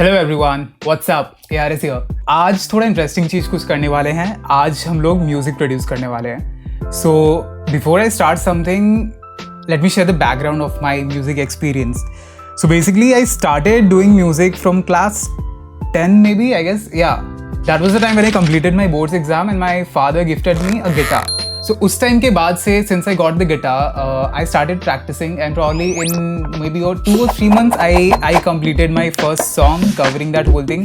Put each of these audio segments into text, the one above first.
Hello everyone, what's up, ARS here. आज थोड़ा interesting चीज़ कुछ करने वाले हैं। आज हम लोग म्यूज़िक प्रोड्यूस करने वाले हैं। So before I start something, let me share the background of my music experience. So basically I started doing music from class 10 maybe, I guess. Yeah, that was the time when I completed my boards exam and my father gifted me a guitar. So उस time के बाद से since I got the guitar, I started practicing and probably in maybe 2 or 3 months I completed my first song covering that whole thing,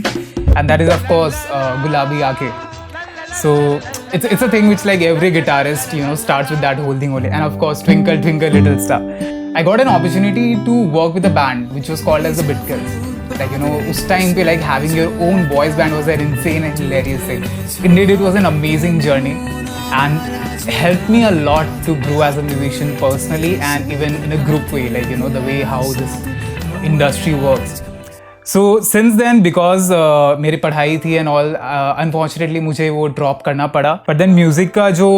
and that is of course Gulabi Aankhein. So it's a thing which like every guitarist starts with that whole thing only, and of course Twinkle Twinkle Little Star. I got an opportunity to work with a band which was called as the Bitkills. Like उस time पे like having your own boys band was an insane and hilarious thing. Indeed, it was an amazing journey and helped me a lot to grow as a musician personally and even in a group way, like the way how this industry works. So since then, because मेरी पढ़ाई थी and all, unfortunately मुझे वो drop करना पड़ा. But then music का जो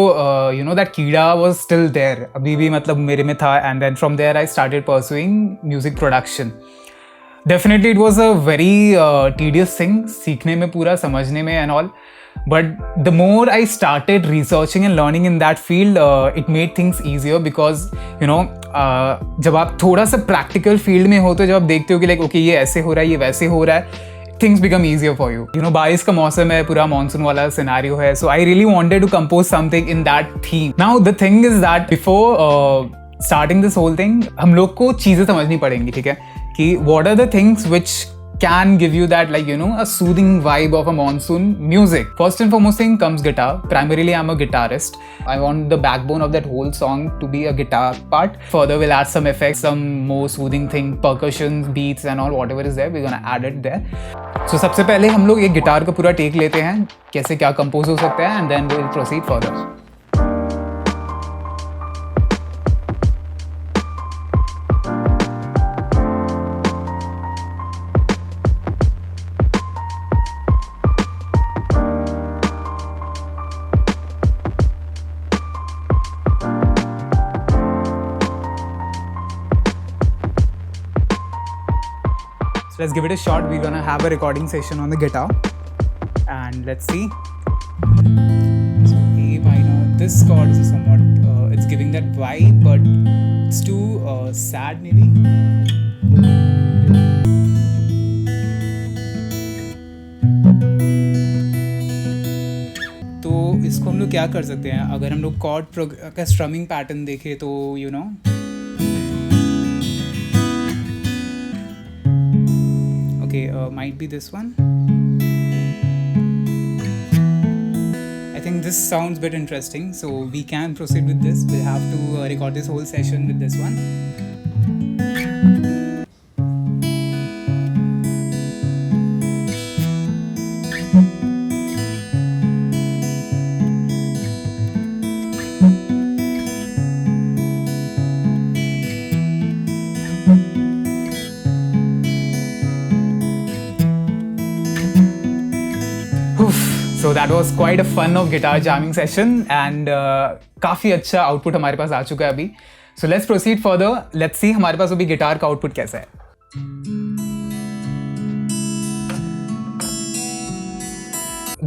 that कीड़ा was still there. अभी भी मतलब मेरे में था, and then from there I started pursuing music production. Definitely it was a very tedious thing, सीखने में पूरा, समझने में and all. But the more I started researching and learning in that field, it made things easier because जब आप थोड़ा सा practical field में हो तो जब आप देखते हो कि like okay ये ऐसे हो रहा है, ये वैसे हो रहा है, things become easier for you. बारिश का मौसम है, पूरा मानसून वाला सिनेरियो है, so I really wanted to compose something in that theme. Now the thing is that before starting this whole thing, हम लोग को चीज़ें समझनी पड़ेंगी, ठीक है, कि what are the things which can give you that a soothing vibe of a monsoon music. First and foremost thing comes guitar. Primarily I'm a guitarist. I want the backbone of that whole song to be a guitar part. Further we'll add some effects, some more soothing thing, percussions, beats and all, whatever is there, we're gonna add it there. So सबसे पहले हम लोग एक guitar का पूरा take लेते हैं, कैसे क्या कंपोज हो सकता है, and then we'll proceed further. So let's give it a shot. We're gonna have a recording session on the guitar and let's see. So A minor, this chord is somewhat it's giving that vibe, but it's too sad maybe. तो इसको हम लोग क्या कर सकते हैं, अगर हम लोग chord का strumming pattern देखें तो might be this one. I think this sounds a bit interesting, so we can proceed with this. We'll have to record this whole session with this one. So that was quite a fun of guitar jamming session and काफ़ी अच्छा output हमारे पास आ चुका है अभी. So let's proceed further. Let's see हमारे पास अभी guitar का output कैसा है.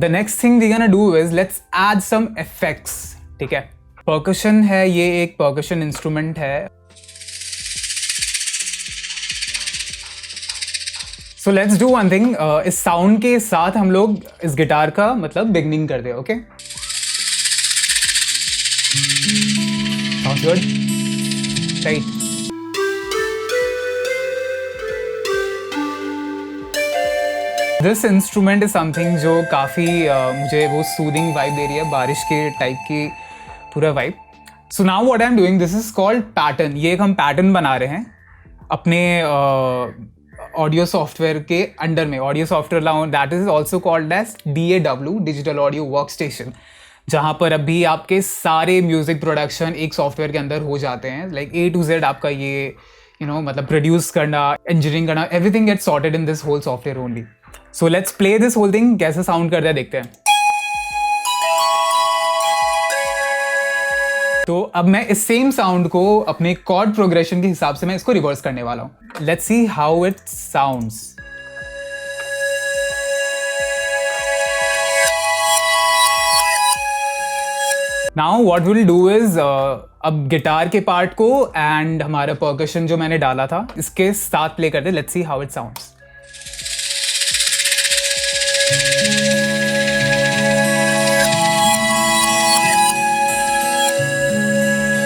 The next thing we're gonna do is let's add some effects. ठीक है, percussion है, ये एक percussion instrument है. So let's do one thing. इस साउंड के साथ हम लोग इस गिटार का मतलब बिगनिंग करते हैं, okay? Sounds good? Right. This instrument is something जो काफ़ी मुझे वो सूदिंग वाइब दे रही है, बारिश के टाइप की पूरा vibe. So now what I'm doing, this is called pattern. ये एक हम पैटर्न बना रहे हैं अपने ऑडियो सॉफ्टवेयर के अंडर में. Audio software that is also called as DAW, digital audio workstation, जहाँ पर अभी आपके सारे म्यूजिक प्रोडक्शन एक सॉफ्टवेयर के अंदर हो जाते हैं. लाइक A to Z आपका ये मतलब प्रोड्यूस करना, इंजीनियरिंग करना, everything gets sorted in this whole software only. So let's play this whole thing, कैसे साउंड करता है देखते हैं. तो अब मैं इस सेम साउंड को अपने कॉर्ड प्रोग्रेशन के हिसाब से मैं इसको रिवर्स करने वाला हूँ. Let's see how it sounds. Now what will do is अब गिटार के पार्ट को एंड हमारा परकशन जो मैंने डाला था इसके साथ प्ले करते, let's see how it sounds.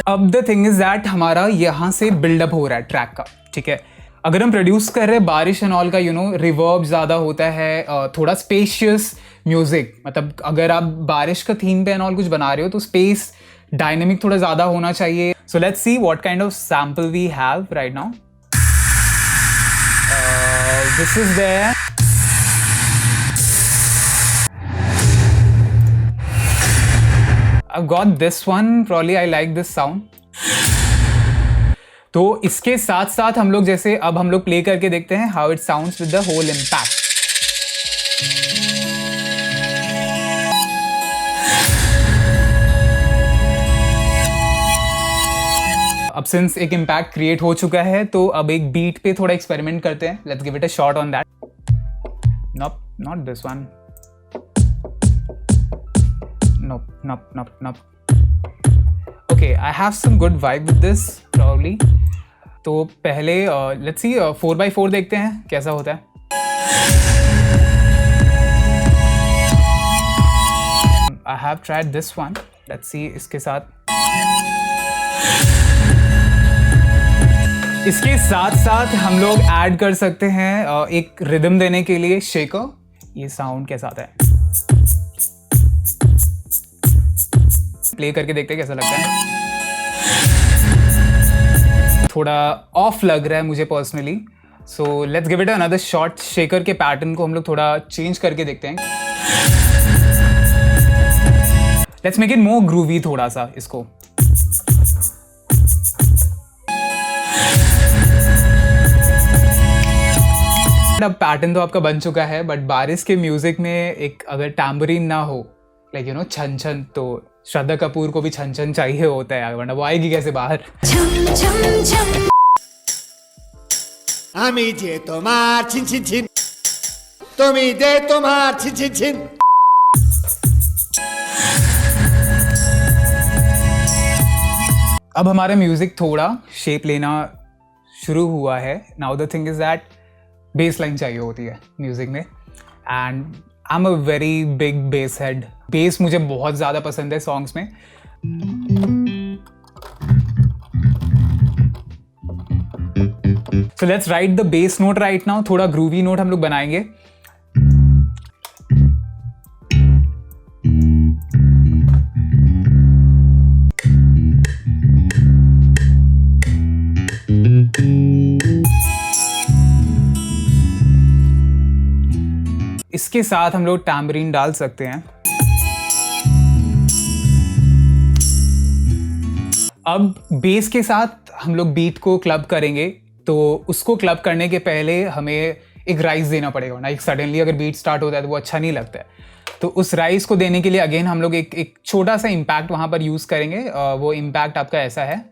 अब द थिंग इज दैट हमारा यहाँ से बिल्डअप हो रहा है ट्रैक का, ठीक है। अगर हम प्रोड्यूस कर रहे हैं बारिश एंड ऑल का, यू नो, रिवर्ब ज़्यादा होता है, थोड़ा स्पेशियस म्यूजिक, मतलब अगर आप बारिश का थीम पे एंड ऑल कुछ बना रहे हो तो स्पेस डायनेमिक थोड़ा ज़्यादा होना चाहिए। So let's see what kind of sample we have right now. This is there. I've got this one, probably I like this sound. तो इसके साथ साथ हम लोग जैसे अब हम लोग प्ले करके देखते हैं how it sounds with the whole impact. अब सिंस एक इम्पैक्ट क्रिएट हो चुका है तो अब एक बीट पे थोड़ा एक्सपेरिमेंट करते हैं। Let's give it a shot on that. Nope, not this one. Nope. Okay, I have some good vibe with this probably. तो पहले let's see 4x4 देखते हैं कैसा होता है। I have tried this one. Let's see इसके साथ हम लोग ऐड कर सकते हैं एक रिदम देने के लिए शेकर। ये साउंड कैसा आता है, प्ले करके देखते हैं कैसा लगता है। थोड़ा ऑफ लग रहा है मुझे personally, so let's give it another shot. Shaker के पैटर्न को हम लोग थोड़ा चेंज करके देखते हैं। Let's make it more groovy थोड़ा सा इसको। अब पैटर्न तो आपका बन चुका है, बट बारिश के म्यूजिक में एक अगर टैम्बरीन ना हो, लाइक यू नो छन छन, तो श्रद्धा कपूर को भी छन छन चाहिए होता है, वरना वो आएगी कैसे बाहर। আমি যে তোমার ছিন ছিন ছিন, তুমি যে তোমার ছিন ছিন ছিन। अब हमारा म्यूजिक थोड़ा शेप लेना शुरू हुआ है। Now the thing is that base line चाहिए होती है म्यूजिक में, and I am a very big base head. Base मुझे बहुत ज़्यादा पसंद है सॉन्ग्स में। So let's write the base note right now. थोड़ा ग्रूवी नोट हम लोग बनाएंगे। इसके साथ हम लोग टैम्बरीन डाल सकते हैं। अब बेस के साथ हम लोग बीट को क्लब करेंगे, तो उसको क्लब करने के पहले हमें एक राइज देना पड़ेगा ना। एक सडनली अगर बीट स्टार्ट होता है तो वो अच्छा नहीं लगता है। तो उस राइज को देने के लिए अगेन हम लोग एक छोटा सा इम्पैक्ट वहाँ पर यूज़ करेंगे। वो इम्पैक्ट आपका ऐसा है।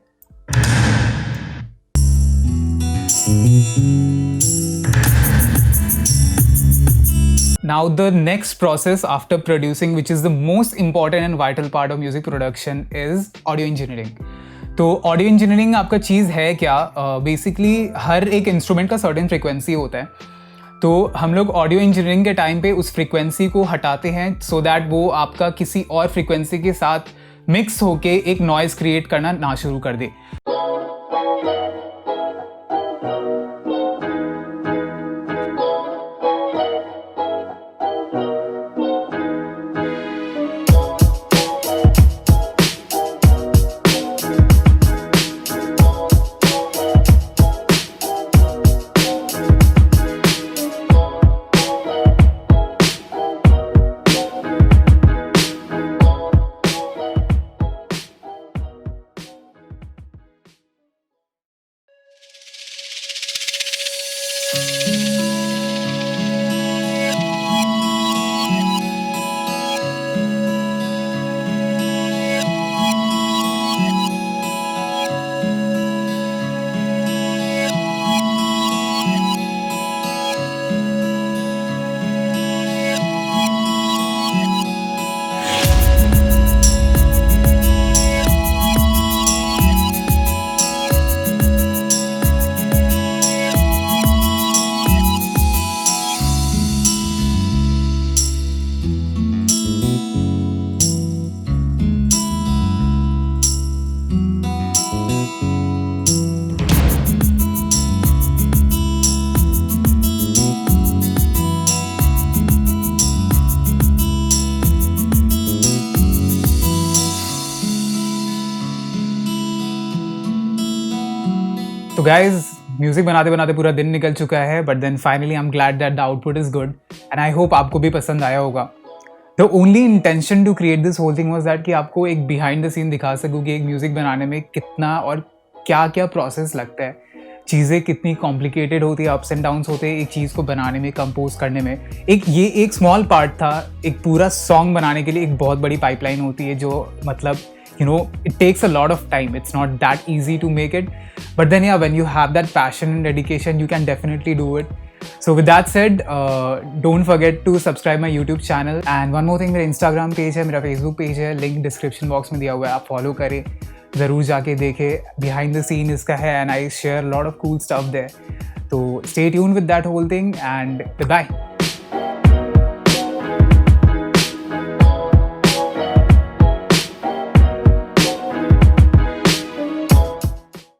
Now the next process after producing, which is the most important and vital part of music production, is audio engineering. तो ऑडियो इंजीनियरिंग आपका चीज़ है क्या? बेसिकली हर एक इंस्ट्रूमेंट का सर्टेन फ्रिक्वेंसी होता है, तो हम लोग ऑडियो इंजीनियरिंग के टाइम पे उस फ्रिक्वेंसी को हटाते हैं सो दैट वो आपका किसी और फ्रिक्वेंसी के साथ मिक्स होके एक नॉइज़ क्रिएट करना ना शुरू कर दे। तो गाइज म्यूजिक बनाते बनाते पूरा दिन निकल चुका है, but then finally I am glad that the output is good and I hope आपको भी पसंद आया होगा. The only intention to create this whole thing was that कि आपको एक बिहाइंड द सीन दिखा सकूँ कि एक म्यूजिक बनाने में कितना और क्या क्या प्रोसेस लगता है, चीज़ें कितनी कॉम्प्लिकेटेड होती है, अप्स एंड डाउन्स होते हैं एक चीज़ को बनाने में, कंपोज करने में. ये एक स्मॉल पार्ट था. एक पूरा सॉन्ग बनाने के लिए एक बहुत बड़ी पाइपलाइन होती है जो मतलब it takes a lot of time. It's not that easy to make it, but then when you have that passion and dedication, you can definitely do it. So with that said, don't forget to subscribe my YouTube channel. And one more thing, मेरा Instagram page है, मेरा Facebook page है, link description box में दिया हुआ है, आप follow करें, ज़रूर जाके देखें. Behind the scene इसका है and I share a lot of cool stuff there. So stay tuned with that whole thing and goodbye.